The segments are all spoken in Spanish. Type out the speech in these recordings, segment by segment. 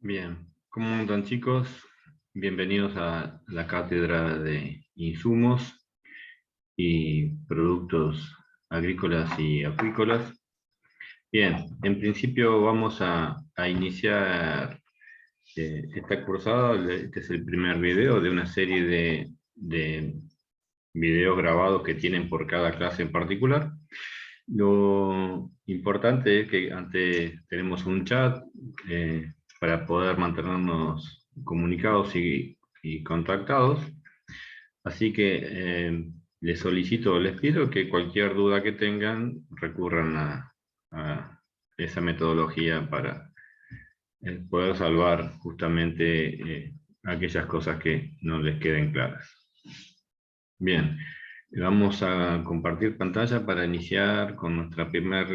Bien, ¿cómo andan chicos? Bienvenidos a la cátedra de insumos y productos agrícolas y acuícolas. Bien, en principio vamos a iniciar esta cursada. Este es el primer video de una serie de videos grabados que tienen por cada clase en particular. Lo importante es que antes tenemos un chat para poder mantenernos comunicados y contactados. Así que les solicito, les pido que cualquier duda que tengan recurran a esa metodología para poder salvar justamente aquellas cosas que no les queden claras. Bien, vamos a compartir pantalla para iniciar con nuestra primera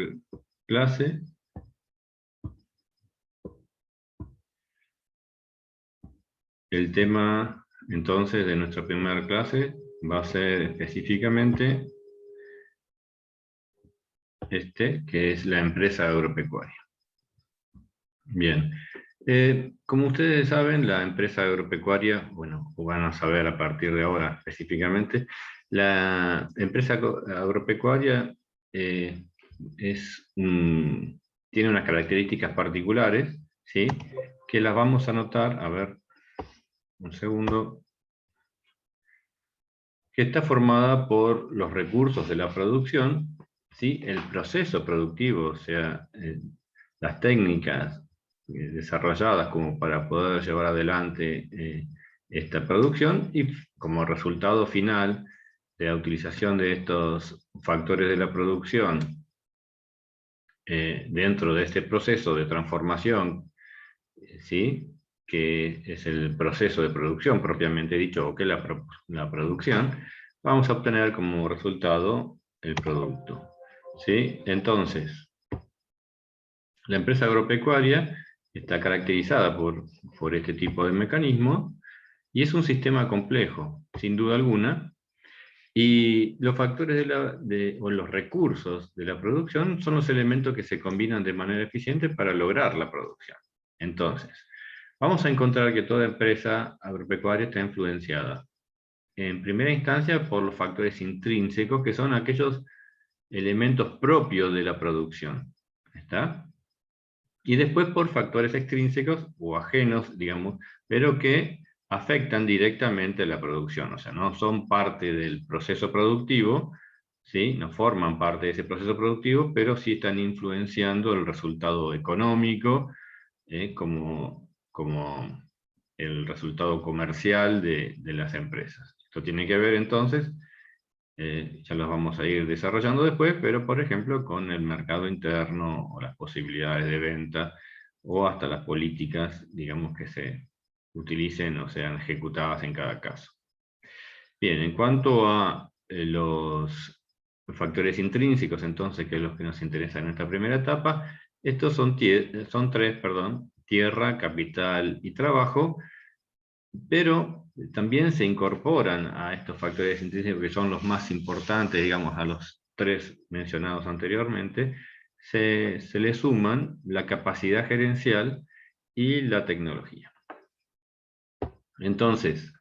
clase. El tema, entonces, de nuestra primera clase va a ser específicamente que es la empresa agropecuaria. Bien, como ustedes saben, la empresa agropecuaria, bueno, o van a saber a partir de ahora específicamente, la empresa agropecuaria eh, tiene unas características particulares, ¿sí? Que las vamos a notar, a ver, un segundo, que está formada por los recursos de la producción, ¿sí? El proceso productivo, o sea, las técnicas desarrolladas como para poder llevar adelante esta producción y como resultado final de la utilización de estos factores de la producción dentro de este proceso de transformación, ¿sí? Que es el proceso de producción propiamente dicho, o que es la producción, vamos a obtener como resultado el producto. ¿Sí? Entonces, la empresa agropecuaria está caracterizada por este tipo de mecanismos y es un sistema complejo, sin duda alguna, y los factores o los recursos de la producción son los elementos que se combinan de manera eficiente para lograr la producción. Entonces, vamos a encontrar que toda empresa agropecuaria está influenciada, en primera instancia, por los factores intrínsecos, que son aquellos elementos propios de la producción. ¿Está? Y después por factores extrínsecos o ajenos, digamos, pero que afectan directamente a la producción, o sea, no son parte del proceso productivo, ¿sí? No forman parte de ese proceso productivo, pero sí están influenciando el resultado económico, como el resultado comercial de las empresas. Esto tiene que ver entonces, ya los vamos a ir desarrollando después, pero por ejemplo con el mercado interno o las posibilidades de venta o hasta las políticas, digamos, que se utilicen o sean ejecutadas en cada caso. Bien, en cuanto a los factores intrínsecos, entonces, que es los que nos interesan en esta primera etapa, estos son tres, perdón: tierra, capital y trabajo, pero también se incorporan a estos factores intrínsecos, que son los más importantes, digamos, a los tres mencionados anteriormente, se le suman la capacidad gerencial y la tecnología. Entonces,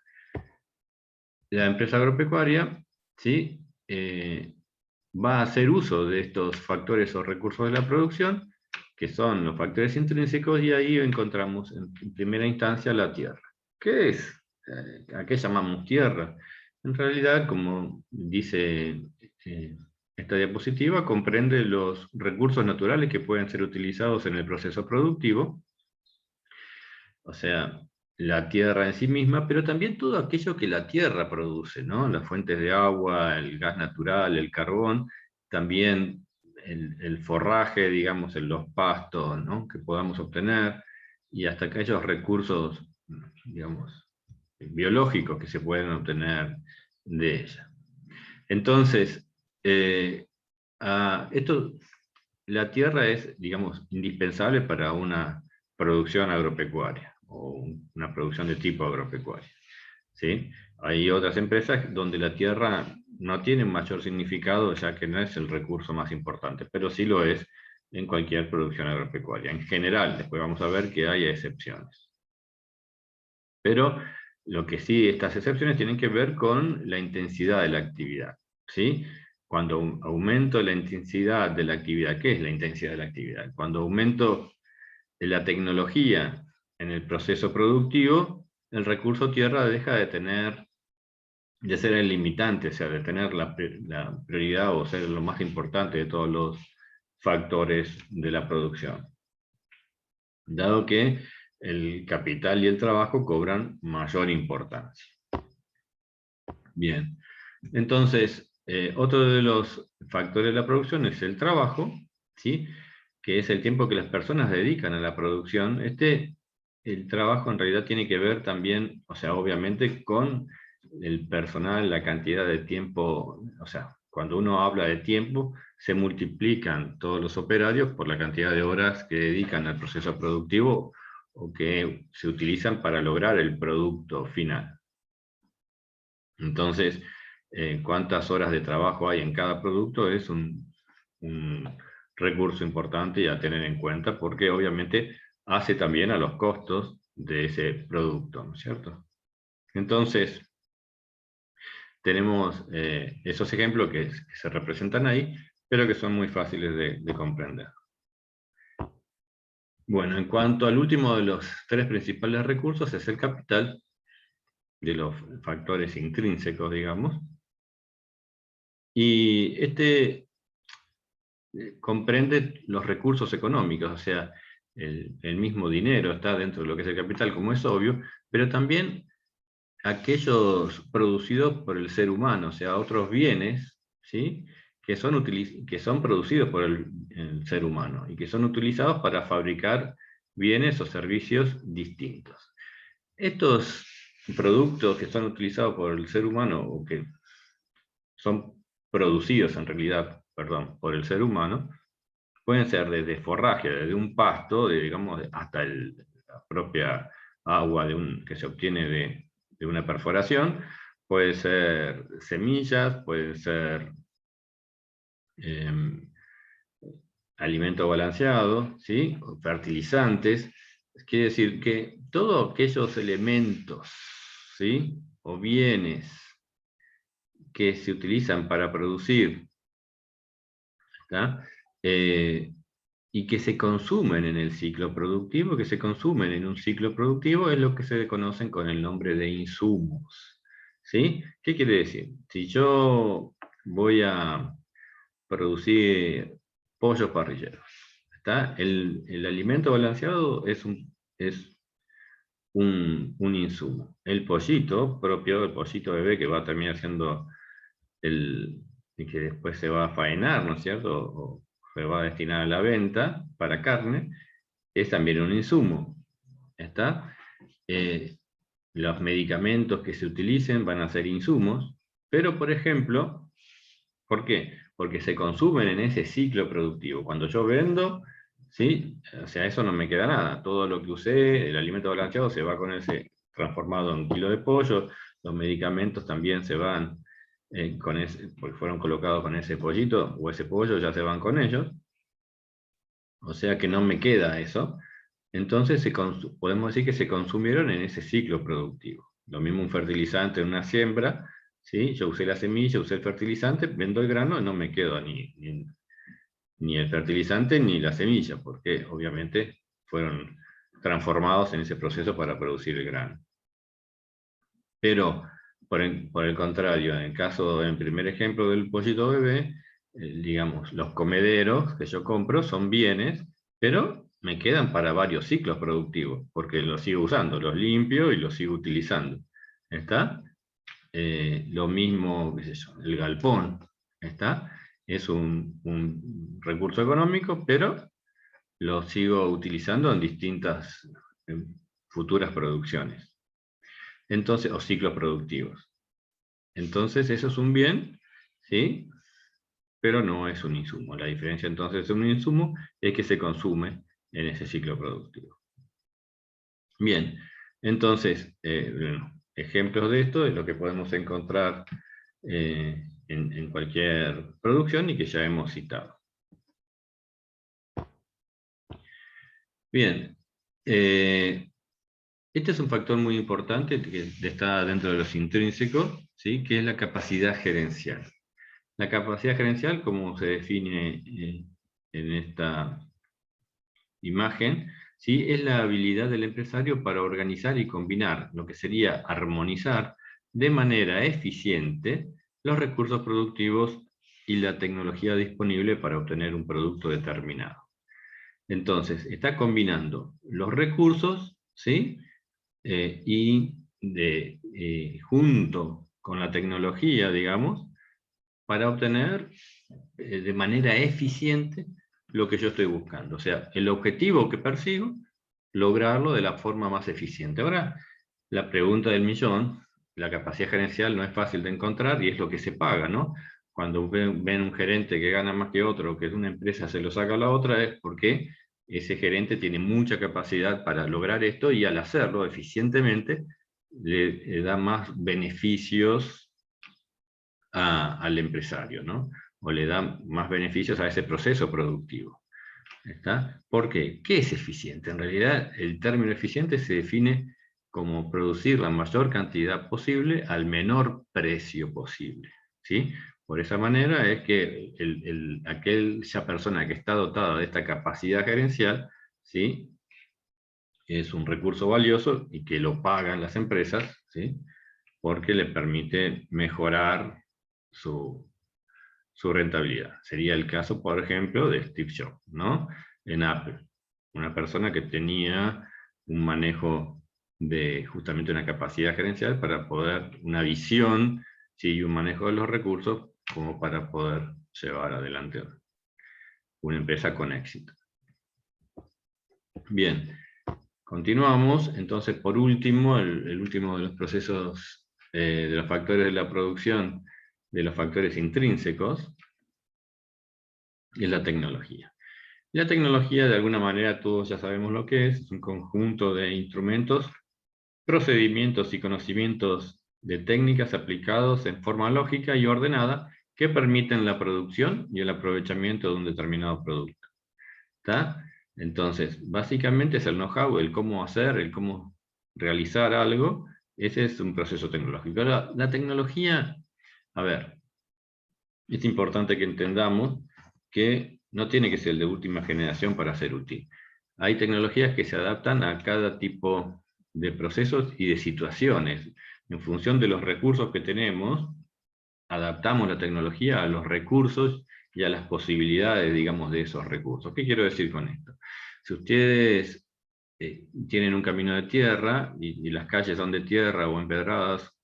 la empresa agropecuaria, ¿sí? Va a hacer uso de estos factores o recursos de la producción, que son los factores intrínsecos, y ahí encontramos en primera instancia la tierra. ¿Qué es? ¿A qué llamamos tierra? En realidad, como dice esta diapositiva, comprende los recursos naturales que pueden ser utilizados en el proceso productivo, o sea, la tierra en sí misma, pero también todo aquello que la tierra produce, ¿no? Las fuentes de agua, el gas natural, el carbón, también el forraje, digamos, en los pastos, ¿no? Que podamos obtener, y hasta aquellos recursos, digamos, biológicos que se pueden obtener de ella. Entonces, esto, la tierra es, digamos, indispensable para una producción agropecuaria o una producción de tipo agropecuario, ¿sí? Hay otras empresas donde la tierra no tiene un mayor significado, ya que no es el recurso más importante, pero sí lo es en cualquier producción agropecuaria. En general, después vamos a ver que hay excepciones. Pero lo que sí, estas excepciones tienen que ver con la intensidad de la actividad, ¿sí? Cuando aumento la intensidad de la actividad, ¿qué es la intensidad de la actividad? Cuando aumento la tecnología en el proceso productivo, el recurso tierra deja de ser el limitante, o sea, de tener la prioridad o ser lo más importante de todos los factores de la producción, dado que el capital y el trabajo cobran mayor importancia. Bien, entonces, otro de los factores de la producción es el trabajo, ¿sí? Que es el tiempo que las personas dedican a la producción. El trabajo en realidad tiene que ver también, o sea, obviamente con el personal, la cantidad de tiempo, o sea, cuando uno habla de tiempo, se multiplican todos los operarios por la cantidad de horas que dedican al proceso productivo o que se utilizan para lograr el producto final. Entonces, cuántas horas de trabajo hay en cada producto es un recurso importante a tener en cuenta, porque obviamente hace también a los costos de ese producto, ¿no es cierto? Entonces, tenemos esos ejemplos que se representan ahí, pero que son muy fáciles de comprender. Bueno, en cuanto al último de los tres principales recursos, es el capital, de los factores intrínsecos, digamos. Y comprende los recursos económicos, o sea, el mismo dinero está dentro de lo que es el capital, como es obvio, pero también aquellos producidos por el ser humano, o sea, otros bienes, ¿sí? que son producidos por el ser humano y que son utilizados para fabricar bienes o servicios distintos. Estos productos que son utilizados por el ser humano, o que son producidos en realidad, perdón, por el ser humano, pueden ser desde forraje, desde un pasto, digamos, hasta la propia agua que se obtiene de una perforación, puede ser semillas, pueden ser alimento balanceado, ¿sí? O fertilizantes. Quiere decir que todos aquellos elementos, ¿sí? o bienes que se utilizan para producir, ¿está? Y que se consumen en el ciclo productivo, que se consumen en un ciclo productivo, es lo que se conocen con el nombre de insumos. ¿Sí? ¿Qué quiere decir? Si yo voy a producir pollos parrilleros, ¿está? El alimento balanceado es un insumo. El pollito propio, el pollito bebé que va a terminar siendo y que después se va a faenar, ¿no es cierto? O se va a destinar a la venta para carne, es también un insumo. ¿Está? Los medicamentos que se utilicen van a ser insumos, pero por ejemplo, ¿por qué? Porque se consumen en ese ciclo productivo. Cuando yo vendo, ¿sí? O sea, eso no me queda nada. Todo lo que usé, el alimento balanceado se va con ese transformado en un kilo de pollo, los medicamentos también se van porque fueron colocados con ese pollito, o ese pollo ya se van con ellos, o sea que no me queda eso. Entonces podemos decir que se consumieron en ese ciclo productivo. Lo mismo un fertilizante en una siembra, ¿sí? Yo usé la semilla, usé el fertilizante, vendo el grano, no me quedo ni el fertilizante ni la semilla, porque obviamente fueron transformados en ese proceso para producir el grano. Pero, por el contrario, en el primer ejemplo del pollito bebé, digamos, los comederos que yo compro son bienes, pero me quedan para varios ciclos productivos, porque los sigo usando, los limpio y los sigo utilizando. ¿Está? Lo mismo, qué sé yo, el galpón, ¿está? Es un recurso económico, pero lo sigo utilizando en distintas futuras producciones. Entonces, o ciclos productivos. Entonces, eso es un bien, ¿sí? Pero no es un insumo. La diferencia entonces de un insumo es que se consume en ese ciclo productivo. Bien, entonces, ejemplos de esto es lo que podemos encontrar en cualquier producción y que ya hemos citado. Bien. Este es un factor muy importante que está dentro de los intrínsecos, ¿sí? Que es la capacidad gerencial. La capacidad gerencial, como se define en esta imagen, ¿sí? Es la habilidad del empresario para organizar y combinar lo que sería armonizar de manera eficiente los recursos productivos y la tecnología disponible para obtener un producto determinado. Entonces, está combinando los recursos, ¿sí? Junto con la tecnología, digamos, para obtener de manera eficiente lo que yo estoy buscando. O sea, el objetivo que persigo, lograrlo de la forma más eficiente. Ahora, la pregunta del millón, la capacidad gerencial no es fácil de encontrar y es lo que se paga, ¿no? Cuando ven un gerente que gana más que otro, que es una empresa se lo saca a la otra, es porque ese gerente tiene mucha capacidad para lograr esto y al hacerlo eficientemente le da más beneficios al empresario, ¿no? O le da más beneficios a ese proceso productivo. ¿Está? ¿Por qué? ¿Qué es eficiente? En realidad, el término eficiente se define como producir la mayor cantidad posible al menor precio posible. ¿Sí? Por esa manera es que aquella persona que está dotada de esta capacidad gerencial, ¿sí? Es un recurso valioso y que lo pagan las empresas, ¿sí? Porque le permite mejorar su, su rentabilidad. Sería el caso, por ejemplo, de Steve Jobs, ¿no? En Apple. Una persona que tenía un manejo de justamente una capacidad gerencial para poder, una visión, ¿sí? Y un manejo de los recursos como para poder llevar adelante una empresa con éxito. Bien, continuamos. Entonces, por último, el último de los procesos, de los factores de la producción, de los factores intrínsecos, es la tecnología. La tecnología, de alguna manera, todos ya sabemos lo que es un conjunto de instrumentos, procedimientos y conocimientos de técnicas aplicados en forma lógica y ordenada que permiten la producción y el aprovechamiento de un determinado producto. ¿Está? Entonces, básicamente es el know-how, el cómo hacer, el cómo realizar algo. Ese es un proceso tecnológico. La tecnología, a ver, es importante que entendamos que no tiene que ser de última generación para ser útil. Hay tecnologías que se adaptan a cada tipo de procesos y de situaciones. En función de los recursos que tenemos, adaptamos la tecnología a los recursos y a las posibilidades, digamos, de esos recursos. ¿Qué quiero decir con esto? Si ustedes tienen un camino de tierra y las calles son de tierra o empedradas,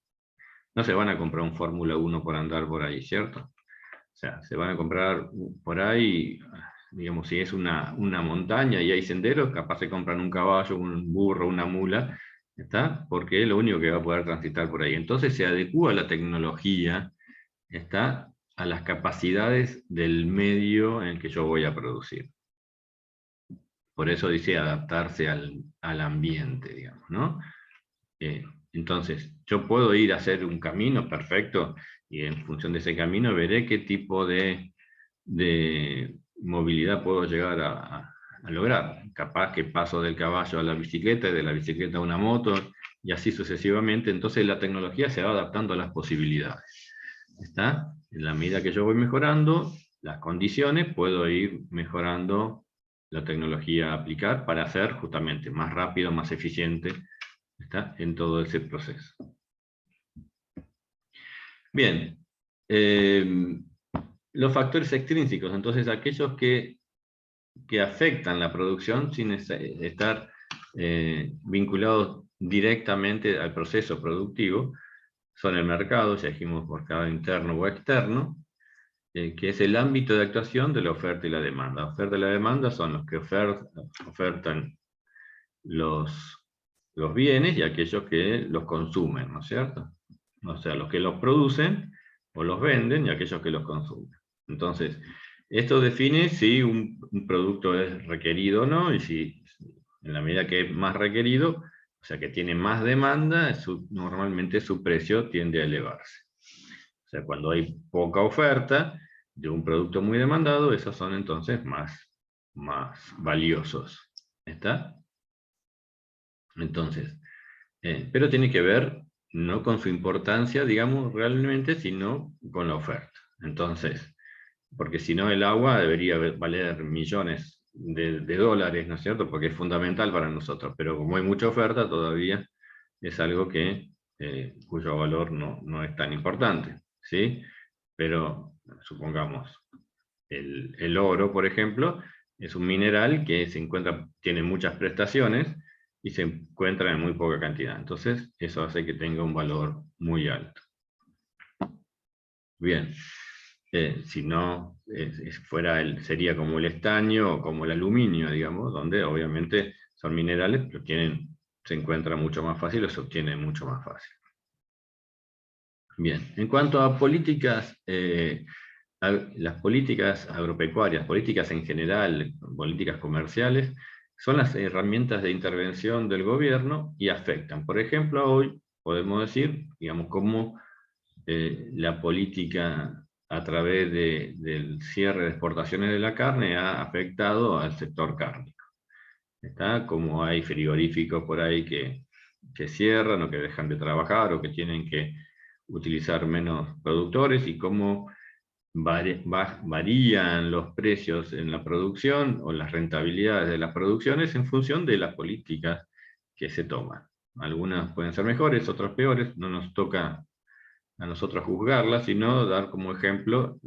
no se van a comprar un Fórmula 1 por andar por ahí, ¿cierto? O sea, se van a comprar por ahí, digamos, si es una montaña y hay senderos, capaz se compran un caballo, un burro, una mula, ¿está? Porque es lo único que va a poder transitar por ahí. Entonces se adecúa la tecnología, ¿está? A las capacidades del medio en el que yo voy a producir. Por eso dice adaptarse al ambiente, digamos, ¿no? Entonces, yo puedo ir a hacer un camino perfecto y en función de ese camino veré qué tipo de movilidad puedo llegar a lograr. Capaz que paso del caballo a la bicicleta y de la bicicleta a una moto y así sucesivamente. Entonces la tecnología se va adaptando a las posibilidades. ¿Está? En la medida que yo voy mejorando las condiciones, puedo ir mejorando la tecnología a aplicar para hacer justamente más rápido, más eficiente, ¿está? En todo ese proceso. Bien, los factores extrínsecos, entonces aquellos que afectan la producción sin estar vinculados directamente al proceso productivo, son el mercado, ya dijimos mercado interno o externo, que es el ámbito de actuación de la oferta y la demanda. La oferta y la demanda son los que ofertan los bienes y aquellos que los consumen, ¿no es cierto? O sea, los que los producen o los venden y aquellos que los consumen. Entonces, esto define si un producto es requerido o no, y si en la medida que es más requerido, o sea que tiene más demanda, normalmente su precio tiende a elevarse. O sea, cuando hay poca oferta de un producto muy demandado, esos son entonces más valiosos. ¿Está? Entonces, pero tiene que ver no con su importancia, digamos, realmente, sino con la oferta. Entonces, porque si no el agua debería valer millones de dólares, ¿no es cierto? Porque es fundamental para nosotros, pero como hay mucha oferta todavía es algo que, cuyo valor no es tan importante, ¿sí? Pero supongamos, el oro, por ejemplo, es un mineral que se encuentra, tiene muchas prestaciones y se encuentra en muy poca cantidad. Entonces, eso hace que tenga un valor muy alto. Bien, si no sería como el estaño o como el aluminio, digamos, donde obviamente son minerales, pero se encuentra mucho más fácil o se obtiene mucho más fácil. Bien, en cuanto a políticas, las políticas agropecuarias, políticas en general, políticas comerciales, son las herramientas de intervención del gobierno y afectan. Por ejemplo, hoy podemos decir, digamos, cómo la política a través del cierre de exportaciones de la carne ha afectado al sector cárnico. ¿Está? Como hay frigoríficos por ahí que cierran o que dejan de trabajar o que tienen que utilizar menos productores y cómo varían los precios en la producción o las rentabilidades de las producciones en función de las políticas que se toman. Algunas pueden ser mejores, otras peores, no nos toca a nosotros juzgarlas, sino dar como ejemplo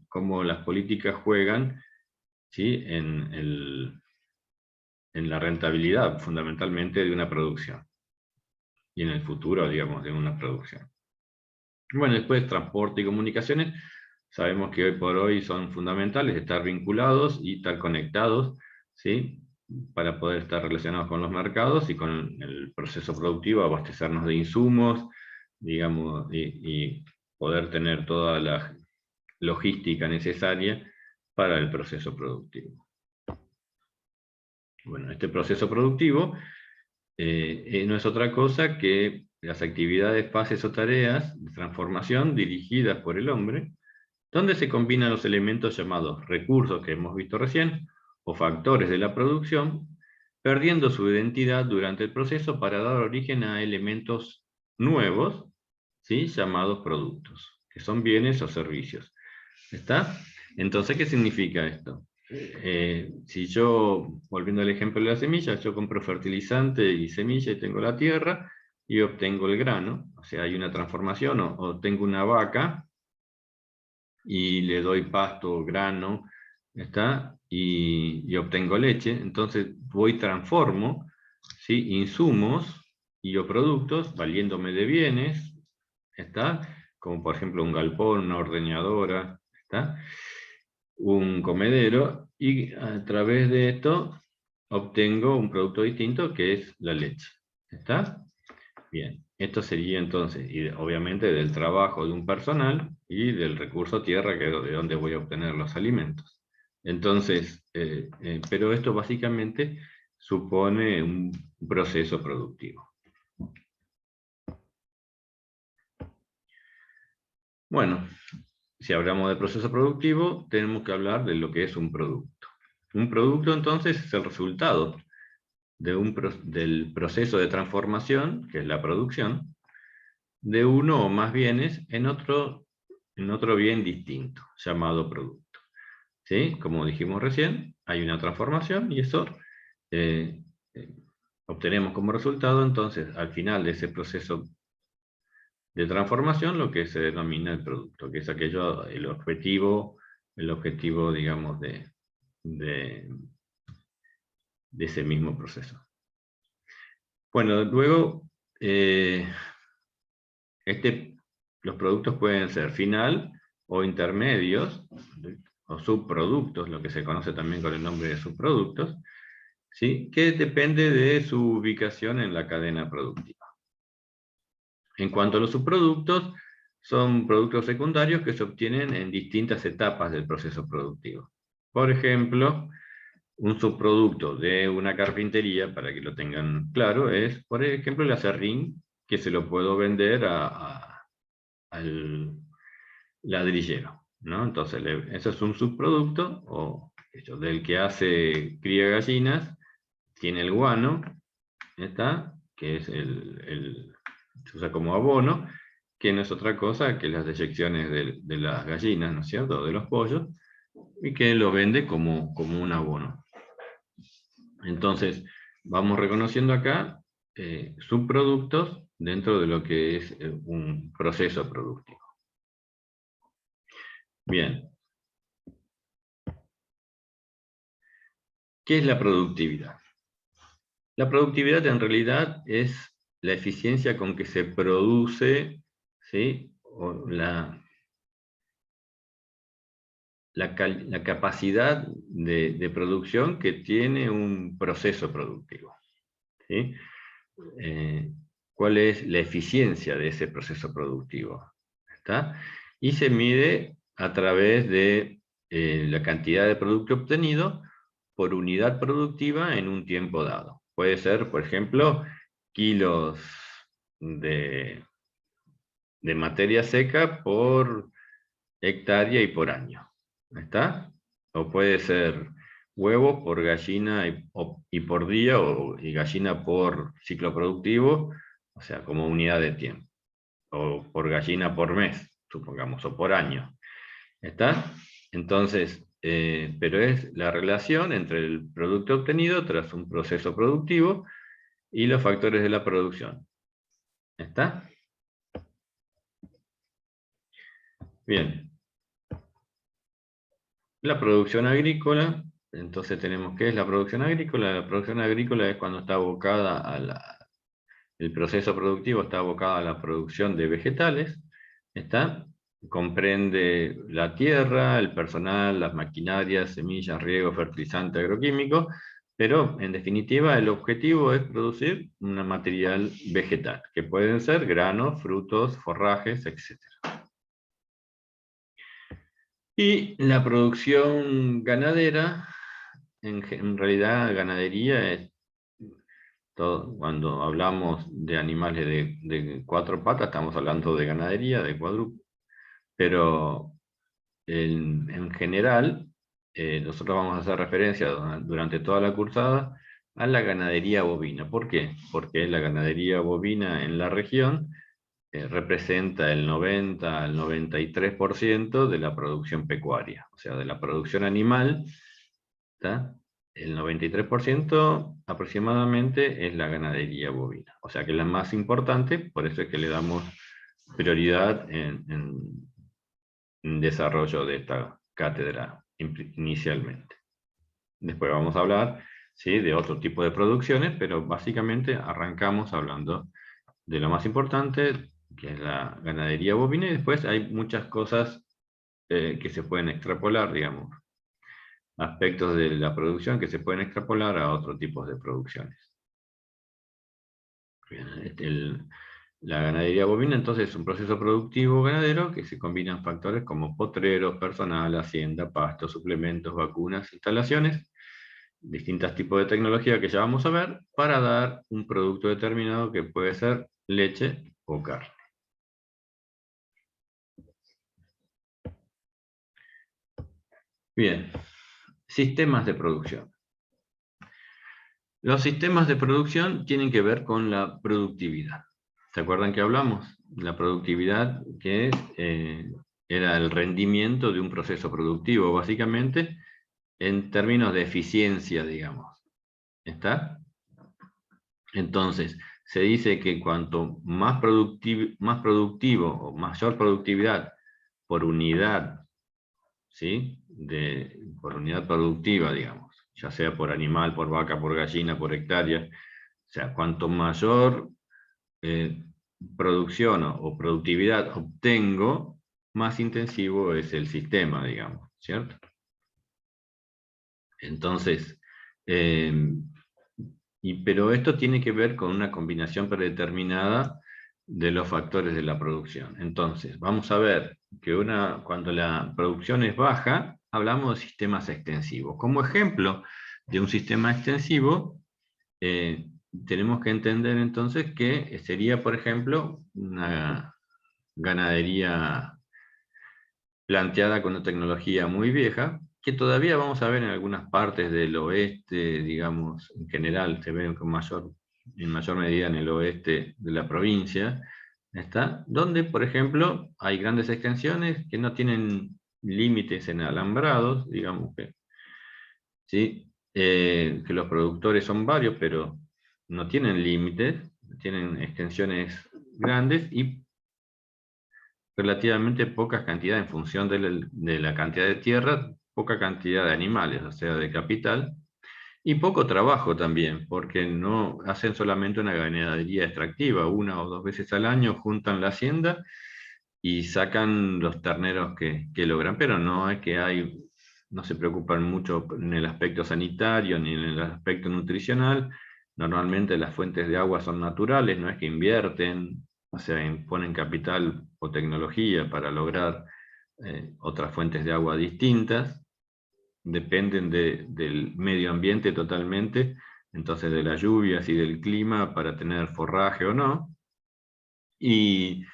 cómo las políticas juegan, ¿sí? En la rentabilidad, fundamentalmente, de una producción. Y en el futuro, digamos, de una producción. Bueno, después transporte y comunicaciones, sabemos que hoy por hoy son fundamentales estar vinculados y estar conectados, ¿sí? Para poder estar relacionados con los mercados y con el proceso productivo, abastecernos de insumos, digamos, y poder tener toda la logística necesaria para el proceso productivo. Bueno, este proceso productivo no es otra cosa que las actividades, fases o tareas de transformación dirigidas por el hombre, donde se combinan los elementos llamados recursos que hemos visto recién, o factores de la producción, perdiendo su identidad durante el proceso para dar origen a elementos nuevos, ¿sí? Llamados productos, que son bienes o servicios. ¿Está? Entonces, ¿qué significa esto? Si yo, volviendo al ejemplo de la semilla, yo compro fertilizante y semilla y tengo la tierra y obtengo el grano, o sea, hay una transformación, o tengo una vaca y le doy pasto, grano, ¿está? Y obtengo leche, entonces transformo, ¿sí? Insumos y o productos valiéndome de bienes, ¿está? Como por ejemplo un galpón, una ordeñadora, ¿está? Un comedero, y a través de esto obtengo un producto distinto que es la leche. ¿Está? Bien, esto sería entonces, y obviamente del trabajo de un personal y del recurso tierra, que es de donde voy a obtener los alimentos. Entonces, pero esto básicamente supone un proceso productivo. Bueno, si hablamos de proceso productivo, tenemos que hablar de lo que es un producto. Un producto entonces es el resultado del proceso de transformación, que es la producción, de uno o más bienes en otro bien distinto, llamado producto. ¿Sí? Como dijimos recién, hay una transformación y eso eh, eh, obtenemos como resultado entonces al final de ese proceso de transformación lo que se denomina el producto, que es aquello, el objetivo, digamos, de ese mismo proceso. Bueno, luego, los productos pueden ser final o intermedios, o subproductos, lo que se conoce también con el nombre de subproductos, ¿sí? Que depende de su ubicación en la cadena productiva. En cuanto a los subproductos, son productos secundarios que se obtienen en distintas etapas del proceso productivo. Por ejemplo, un subproducto de una carpintería, para que lo tengan claro, es, por ejemplo, el aserrín, que se lo puedo vender al ladrillero, ¿no? Entonces, eso es un subproducto, o del que hace cría gallinas, tiene el guano, ¿está? Que es se usa como abono, que no es otra cosa que las deyecciones de las gallinas, ¿no es cierto?, de los pollos, y que lo vende como un abono. Entonces, vamos reconociendo acá subproductos dentro de lo que es un proceso productivo. Bien. ¿Qué es la productividad? La productividad en realidad es la eficiencia con que se produce, ¿sí?, o la capacidad de producción que tiene un proceso productivo, ¿sí? ¿Cuál es la eficiencia de ese proceso productivo? ¿Está? Y se mide a través de la cantidad de producto obtenido por unidad productiva en un tiempo dado. Puede ser, por ejemplo, kilos de materia seca por hectárea y por año. ¿Está? O puede ser huevos por gallina y por día, y gallina por ciclo productivo, o sea, como unidad de tiempo. O por gallina por mes, supongamos, o por año. ¿Está? Entonces, pero es la relación entre el producto obtenido tras un proceso productivo y los factores de la producción. ¿Está? Bien. La producción agrícola, entonces tenemos ¿qué es la producción agrícola? La producción agrícola es cuando está abocada el proceso productivo está abocado a la producción de vegetales, ¿está? Comprende la tierra, el personal, las maquinarias, semillas, riego, fertilizante, agroquímico, pero en definitiva el objetivo es producir un material vegetal, que pueden ser granos, frutos, forrajes, etc. Y la producción ganadera, en realidad ganadería es todo, cuando hablamos de animales de cuatro patas, estamos hablando de ganadería, de cuadrúpedos, pero en general, nosotros vamos a hacer referencia durante toda la cursada a la ganadería bovina. ¿Por qué? Porque la ganadería bovina en la región representa el 90 al 93% de la producción pecuaria, o sea, de la producción animal, ¿está? El 93% aproximadamente es la ganadería bovina, o sea que es la más importante, por eso es que le damos prioridad en desarrollo de esta cátedra inicialmente. Después vamos a hablar, ¿sí?, de otro tipo de producciones, pero básicamente arrancamos hablando de lo más importante, que es la ganadería bovina, y después hay muchas cosas que se pueden extrapolar, digamos, aspectos de la producción que se pueden extrapolar a otros tipos de producciones. La ganadería bovina entonces es un proceso productivo ganadero que se combinan factores como potreros, personal, hacienda, pasto, suplementos, vacunas, instalaciones, distintos tipos de tecnología que ya vamos a ver, para dar un producto determinado que puede ser leche o carne. Bien, sistemas de producción. Los sistemas de producción tienen que ver con la productividad. ¿Se acuerdan que hablamos? La productividad que era el rendimiento de un proceso productivo, básicamente, en términos de eficiencia, digamos. ¿Está? Entonces, se dice que cuanto más productivo o mayor productividad por unidad, ¿sí?, por unidad productiva, digamos, ya sea por animal, por vaca, por gallina, por hectárea, o sea, cuanto mayor producción o productividad obtengo, más intensivo es el sistema, digamos, ¿cierto? Entonces, pero esto tiene que ver con una combinación predeterminada de los factores de la producción. Entonces, vamos a ver que cuando la producción es baja, hablamos de sistemas extensivos. Como ejemplo de un sistema extensivo, tenemos que entender entonces que sería, por ejemplo, una ganadería planteada con una tecnología muy vieja, que todavía vamos a ver en algunas partes del oeste, digamos, en general, se ve con en mayor medida en el oeste de la provincia, ¿está? Donde, por ejemplo, hay grandes extensiones que no tienen límites en alambrados, digamos que, ¿sí? Que los productores son varios, pero no tienen límites, tienen extensiones grandes y relativamente pocas cantidades en función de la cantidad de tierra, poca cantidad de animales, o sea, de capital, y poco trabajo también, porque no hacen solamente una ganadería extractiva, una o dos veces al año juntan la hacienda y sacan los terneros que logran, pero no es que no se preocupan mucho en el aspecto sanitario ni en el aspecto nutricional. Normalmente las fuentes de agua son naturales, no es que invierten, o sea, ponen capital o tecnología para lograr otras fuentes de agua distintas, dependen del medio ambiente totalmente, entonces de las lluvias y del clima para tener forraje o no, y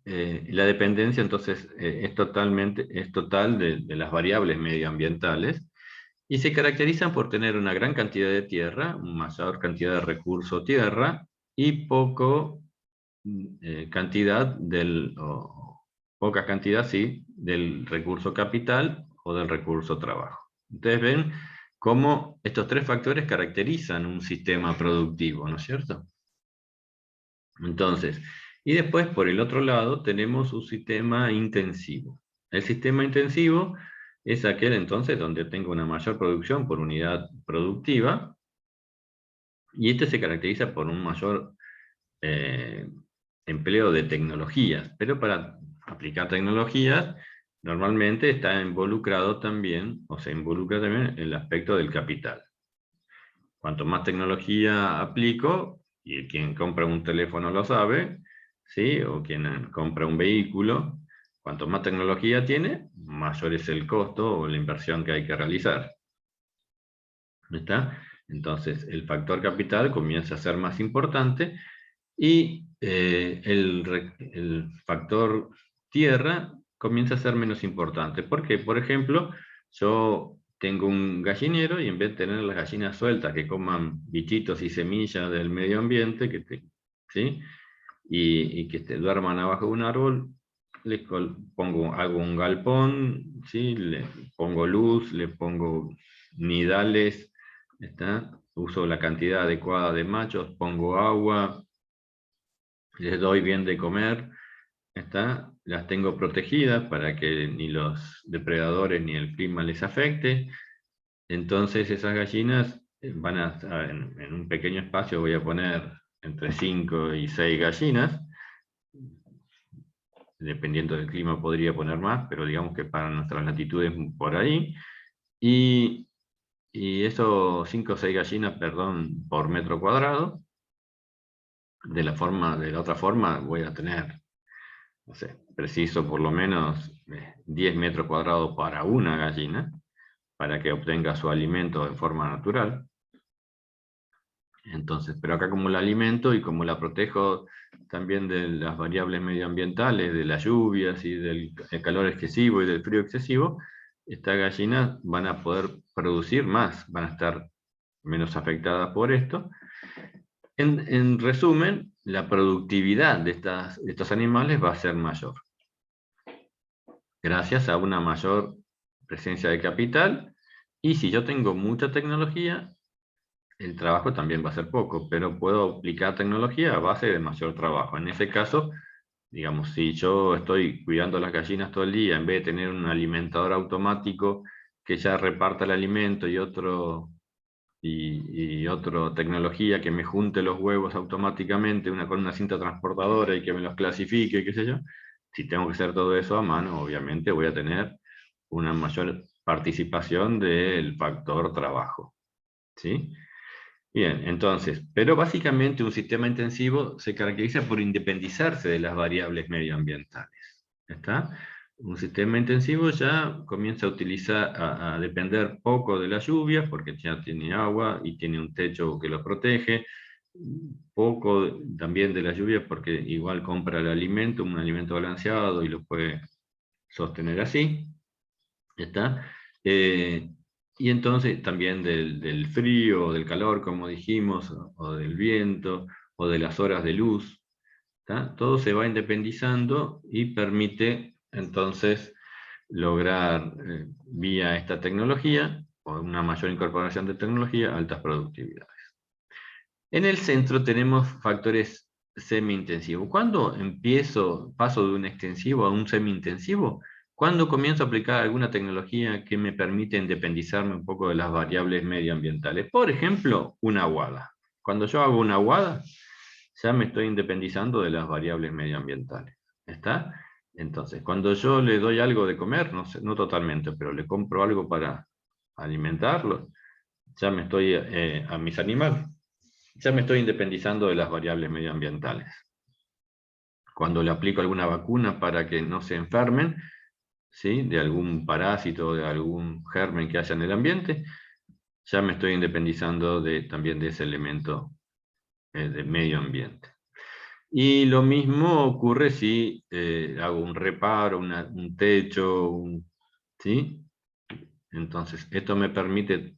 la dependencia entonces es total de las variables medioambientales, y se caracterizan por tener una gran cantidad de tierra, una mayor cantidad de recurso tierra, y poca cantidad, sí, del recurso capital o del recurso trabajo. Ustedes ven cómo estos tres factores caracterizan un sistema productivo, ¿no es cierto? Entonces, y después por el otro lado tenemos un sistema intensivo. El sistema intensivo es aquel entonces donde tengo una mayor producción por unidad productiva, y este se caracteriza por un mayor eh, empleo de tecnologías, pero para aplicar tecnologías normalmente está involucrado también, o se involucra también el aspecto del capital. Cuanto más tecnología aplico, y quien compra un teléfono lo sabe, ¿sí? O quien compra un vehículo, cuanto más tecnología tiene, mayor es el costo o la inversión que hay que realizar. ¿Está? Entonces, el factor capital comienza a ser más importante y el factor tierra comienza a ser menos importante. Porque, por ejemplo, yo tengo un gallinero y en vez de tener las gallinas sueltas que coman bichitos y semillas del medio ambiente, ¿sí? y que duerman abajo de un árbol, hago un galpón, ¿sí? Le pongo luz, le pongo nidales, ¿está? Uso la cantidad adecuada de machos, pongo agua, les doy bien de comer, ¿está? Las tengo protegidas para que ni los depredadores ni el clima les afecte. Entonces esas gallinas van a estar en un pequeño espacio, voy a poner entre 5 y 6 gallinas, dependiendo del clima podría poner más, pero digamos que para nuestras latitudes por ahí, y, y esos 5 o 6 gallinas, perdón, por metro cuadrado. De la otra forma voy a tener, no sé, preciso por lo menos 10 metros cuadrados para una gallina, para que obtenga su alimento de forma natural. Entonces, pero acá como la alimento y como la protejo también de las variables medioambientales, de las lluvias y del calor excesivo y del frío excesivo, estas gallinas van a poder producir más, van a estar menos afectadas por esto. En resumen, la productividad de estos animales va a ser mayor, gracias a una mayor presencia de capital, y si yo tengo mucha tecnología, el trabajo también va a ser poco, pero puedo aplicar tecnología a base de mayor trabajo. En ese caso, digamos, si yo estoy cuidando las gallinas todo el día, en vez de tener un alimentador automático que ya reparta el alimento y otra tecnología que me junte los huevos automáticamente, con una cinta transportadora y que me los clasifique, qué sé yo, si tengo que hacer todo eso a mano, obviamente voy a tener una mayor participación del factor trabajo, ¿sí? Bien, entonces, pero básicamente un sistema intensivo se caracteriza por independizarse de las variables medioambientales. ¿Está? Un sistema intensivo ya comienza a depender poco de las lluvias, porque ya tiene agua y tiene un techo que lo protege, poco también de las lluvias, porque igual compra el alimento, un alimento balanceado, y lo puede sostener así. ¿Está? Eh, y entonces también del frío, o del calor, como dijimos, o del viento, o de las horas de luz. ¿Tá? Todo se va independizando y permite entonces lograr vía esta tecnología, o una mayor incorporación de tecnología, altas productividades. En el centro tenemos factores semi-intensivos. ¿Cuándo paso de un extensivo a un semi-intensivo? ¿Cuándo comienzo a aplicar alguna tecnología que me permite independizarme un poco de las variables medioambientales? Por ejemplo, una aguada. Cuando yo hago una aguada, ya me estoy independizando de las variables medioambientales. ¿Está? Entonces, cuando yo le doy algo de comer, no, no totalmente, pero le compro algo para alimentarlo, ya me estoy a mis animales, ya me estoy independizando de las variables medioambientales. Cuando le aplico alguna vacuna para que no se enfermen, ¿sí?, de algún parásito o de algún germen que haya en el ambiente, ya me estoy independizando también de ese elemento de medio ambiente. Y lo mismo ocurre si hago un reparo, un techo, ¿sí? Entonces, esto me permite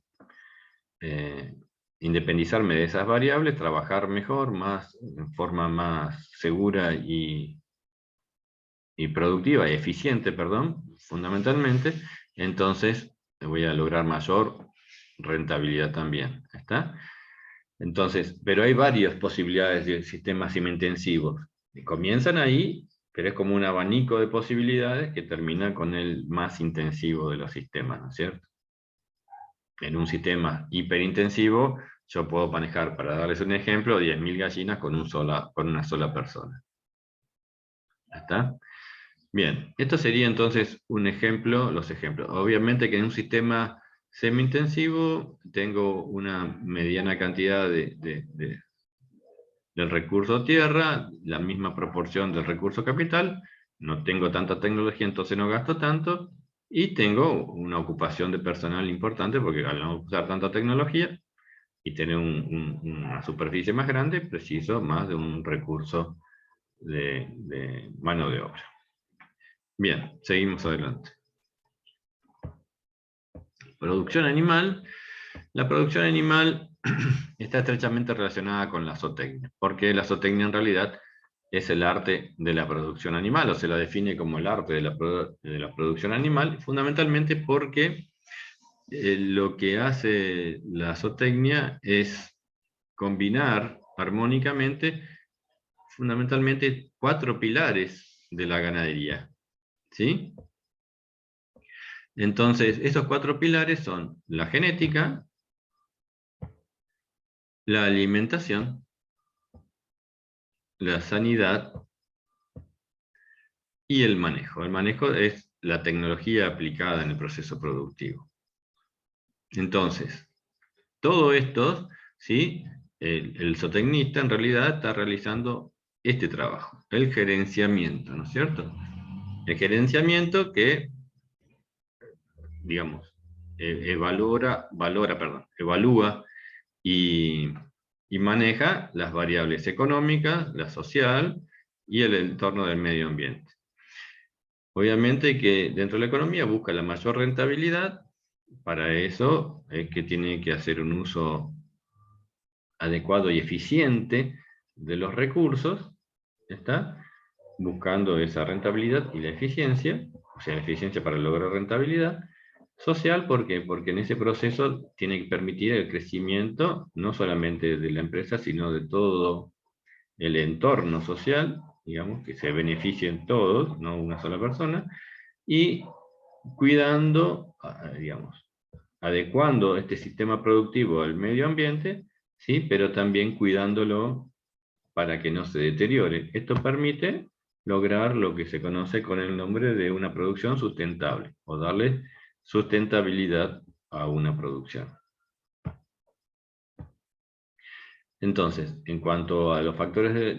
independizarme de esas variables, trabajar mejor, en forma más segura y productiva, eficiente, perdón, fundamentalmente. Entonces, voy a lograr mayor rentabilidad también. ¿Está? Entonces, pero hay varias posibilidades de sistemas semi-intensivos. Comienzan ahí, pero es como un abanico de posibilidades que termina con el más intensivo de los sistemas, ¿no es cierto? En un sistema hiperintensivo, yo puedo manejar, para darles un ejemplo, 10.000 gallinas con una sola persona. ¿Está? Bien, esto sería entonces un ejemplo, los ejemplos. Obviamente que en un sistema semi-intensivo tengo una mediana cantidad del recurso tierra, la misma proporción del recurso capital, no tengo tanta tecnología, entonces no gasto tanto, y tengo una ocupación de personal importante, porque al no usar tanta tecnología y tener una superficie más grande, preciso más de un recurso de mano de obra. Bien, seguimos adelante. Producción animal. La producción animal está estrechamente relacionada con la zootecnia, porque la zootecnia en realidad es el arte de la producción animal, o se la define como el arte de la producción animal, fundamentalmente porque lo que hace la zootecnia es combinar armónicamente fundamentalmente 4 pilares de la ganadería, ¿sí? Entonces, esos 4 pilares son la genética, la alimentación, la sanidad y el manejo. El manejo es la tecnología aplicada en el proceso productivo. Entonces, todo esto, ¿sí?, el zootecnista en realidad está realizando este trabajo, el gerenciamiento, ¿no es cierto? El gerenciamiento que, digamos, evalúa y, y maneja las variables económicas, la social y el entorno del medio ambiente. Obviamente que dentro de la economía busca la mayor rentabilidad. Para eso es que tiene que hacer un uso adecuado y eficiente de los recursos, ¿está? Buscando esa rentabilidad y la eficiencia, o sea, la eficiencia para lograr rentabilidad. Social, ¿por qué? Porque en ese proceso tiene que permitir el crecimiento no solamente de la empresa, sino de todo el entorno social, digamos, que se beneficien todos, no una sola persona, y cuidando, digamos, adecuando este sistema productivo al medio ambiente, ¿sí?, pero también cuidándolo para que no se deteriore. Esto permite lograr lo que se conoce con el nombre de una producción sustentable, o darle sustentabilidad a una producción. Entonces, en cuanto a los factores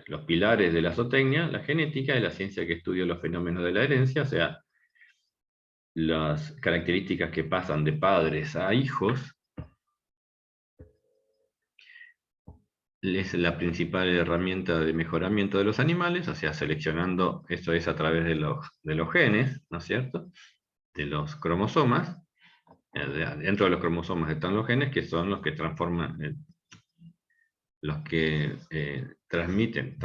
los pilares de la zootecnia, la genética es la ciencia que estudia los fenómenos de la herencia, o sea, las características que pasan de padres a hijos. Es la principal herramienta de mejoramiento de los animales, o sea, seleccionando, eso es a través de los genes, ¿no es cierto? de los cromosomas. Dentro de los cromosomas están los genes, que son los que transforman, los que transmiten,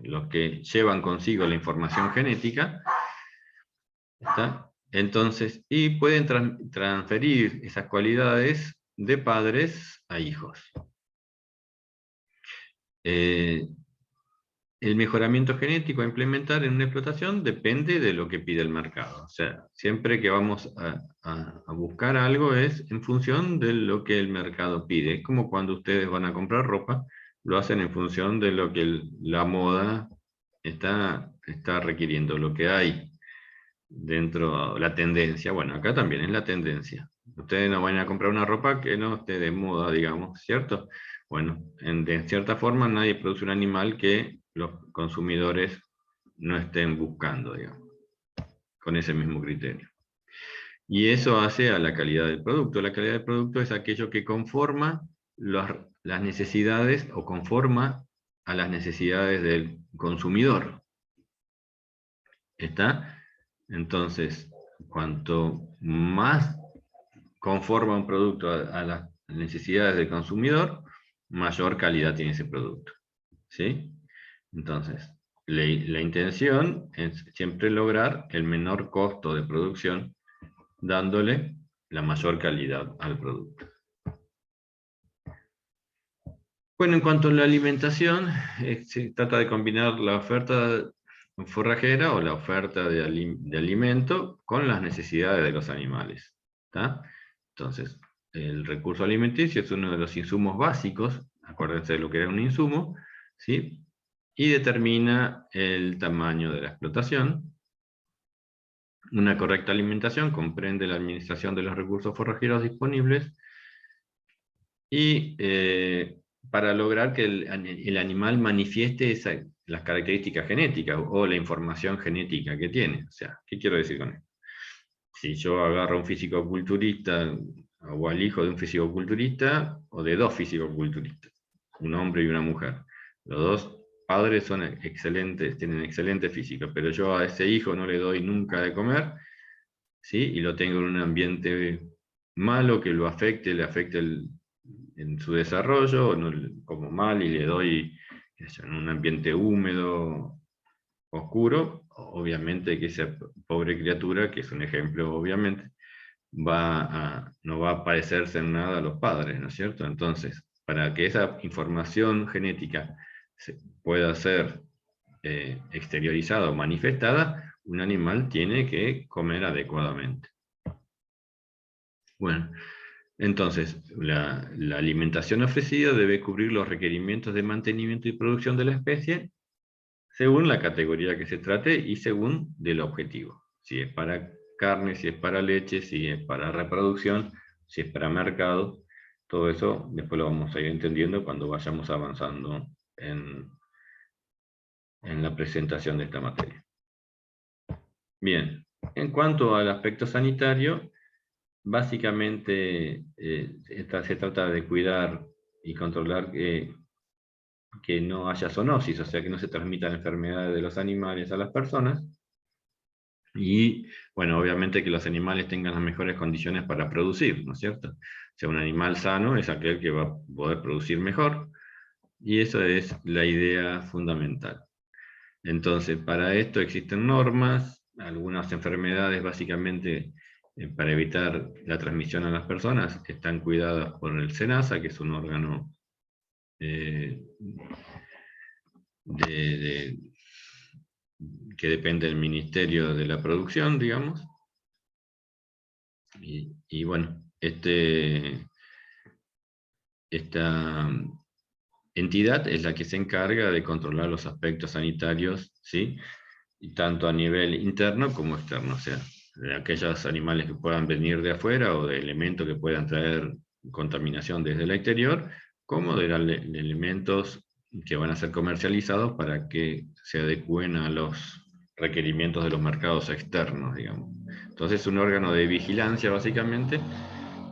los que llevan consigo la información genética. ¿Está? Entonces, y pueden transferir esas cualidades de padres a hijos. El mejoramiento genético a implementar en una explotación depende de lo que pide el mercado. O sea, siempre que vamos a buscar algo es en función de lo que el mercado pide. Es como cuando ustedes van a comprar ropa, lo hacen en función de lo que la moda está requiriendo, lo que hay dentro, la tendencia. Bueno, acá también es la tendencia. Ustedes no van a comprar una ropa que no esté de moda, digamos, ¿cierto? Bueno, de cierta forma nadie produce un animal que los consumidores no estén buscando, digamos, con ese mismo criterio. Y eso hace a la calidad del producto. La calidad del producto es aquello que conforma las necesidades o conforma a las necesidades del consumidor. ¿Está? Entonces, cuanto más conforma un producto a las necesidades del consumidor, mayor calidad tiene ese producto. ¿Sí? Entonces, la intención es siempre lograr el menor costo de producción, dándole la mayor calidad al producto. Bueno, en cuanto a la alimentación, se trata de combinar la oferta forrajera o la oferta de alimento con las necesidades de los animales. ¿Está? Entonces, el recurso alimenticio es uno de los insumos básicos, acuérdense de lo que era un insumo, ¿sí? Y determina el tamaño de la explotación. Una correcta alimentación comprende la administración de los recursos forrajeros disponibles y para lograr que el animal manifieste las características genéticas o la información genética que tiene. O sea, ¿qué quiero decir con esto? Si yo agarro a un fisicoculturista o al hijo de un fisicoculturista o de dos fisicoculturistas, un hombre y una mujer, los dos padres son excelentes, tienen excelente física, pero yo a ese hijo no le doy nunca de comer, ¿sí? Y lo tengo en un ambiente malo que lo afecte, le afecte en su desarrollo, no, como mal, y le doy en un ambiente húmedo, oscuro, obviamente que esa pobre criatura, que es un ejemplo obviamente, no va a parecerse en nada a los padres, ¿no es cierto? Entonces, para que esa información genética pueda ser exteriorizada o manifestada, un animal tiene que comer adecuadamente. Bueno, entonces, la alimentación ofrecida debe cubrir los requerimientos de mantenimiento y producción de la especie según la categoría que se trate y según del objetivo. Si es para carne, si es para leche, si es para reproducción, si es para mercado, todo eso después lo vamos a ir entendiendo cuando vayamos avanzando en la presentación de esta materia. Bien, en cuanto al aspecto sanitario, básicamente se trata de cuidar y controlar que no haya zoonosis, o sea, que no se transmitan enfermedades de los animales a las personas. Y, bueno, obviamente que los animales tengan las mejores condiciones para producir, ¿no es cierto? O sea, un animal sano es aquel que va a poder producir mejor, y eso es la idea fundamental. Entonces, para esto existen normas, algunas enfermedades básicamente para evitar la transmisión a las personas están cuidadas por el SENASA, que es un órgano que depende del Ministerio de la Producción, digamos. Y bueno, esta entidad es la que se encarga de controlar los aspectos sanitarios, ¿sí? Y tanto a nivel interno como externo, o sea, de aquellos animales que puedan venir de afuera o de elementos que puedan traer contaminación desde el exterior, como de elementos que van a ser comercializados para que se adecúen a los requerimientos de los mercados externos, digamos. Entonces es un órgano de vigilancia básicamente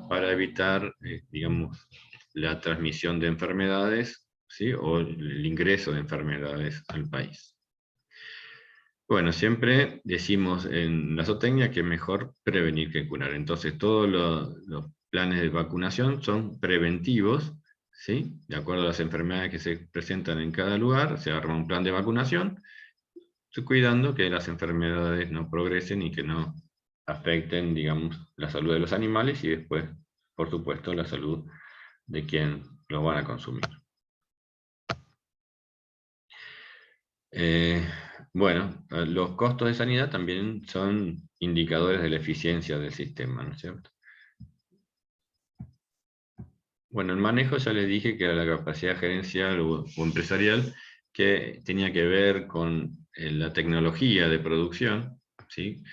para evitar, digamos, la transmisión de enfermedades, ¿sí? O el ingreso de enfermedades al país. Bueno, siempre decimos en la zootecnia que es mejor prevenir que curar. Entonces, todos los planes de vacunación son preventivos, ¿sí? De acuerdo a las enfermedades que se presentan en cada lugar, se arma un plan de vacunación, cuidando que las enfermedades no progresen y que no afecten, digamos, la salud de los animales y después, por supuesto, la salud de quien los van a consumir. Bueno, los costos de sanidad también son indicadores de la eficiencia del sistema, ¿no es cierto? Bueno, el manejo ya les dije que era la capacidad gerencial o empresarial que tenía que ver con la tecnología de producción, ¿sí?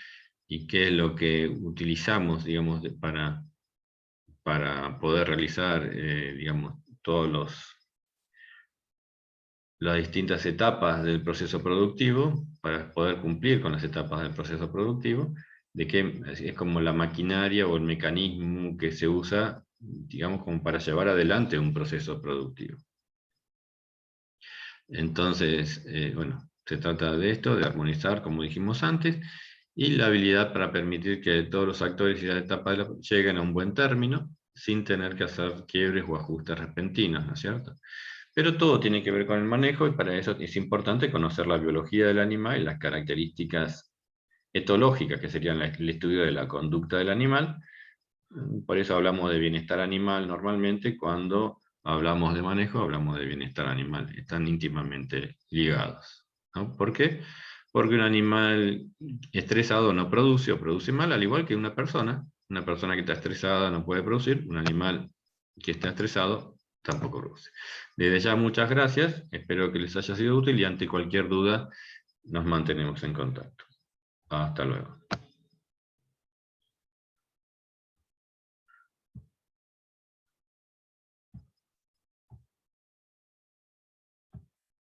Y qué es lo que utilizamos, digamos, para poder realizar, digamos, las distintas etapas del proceso productivo, para poder cumplir con las etapas del proceso productivo, de que es como la maquinaria o el mecanismo que se usa, digamos, como para llevar adelante un proceso productivo. Entonces, bueno, se trata de esto, de armonizar, como dijimos antes, y la habilidad para permitir que todos los actores y las etapas lleguen a un buen término, sin tener que hacer quiebres o ajustes repentinos, ¿no es cierto? Pero todo tiene que ver con el manejo y para eso es importante conocer la biología del animal y las características etológicas, que serían el estudio de la conducta del animal. Por eso hablamos de bienestar animal normalmente, cuando hablamos de manejo hablamos de bienestar animal, están íntimamente ligados, ¿no? ¿Por qué? Porque un animal estresado no produce o produce mal, al igual que una persona que está estresada no puede producir, un animal que está estresado tampoco produce. Desde ya muchas gracias, espero que les haya sido útil y ante cualquier duda nos mantenemos en contacto. Hasta luego.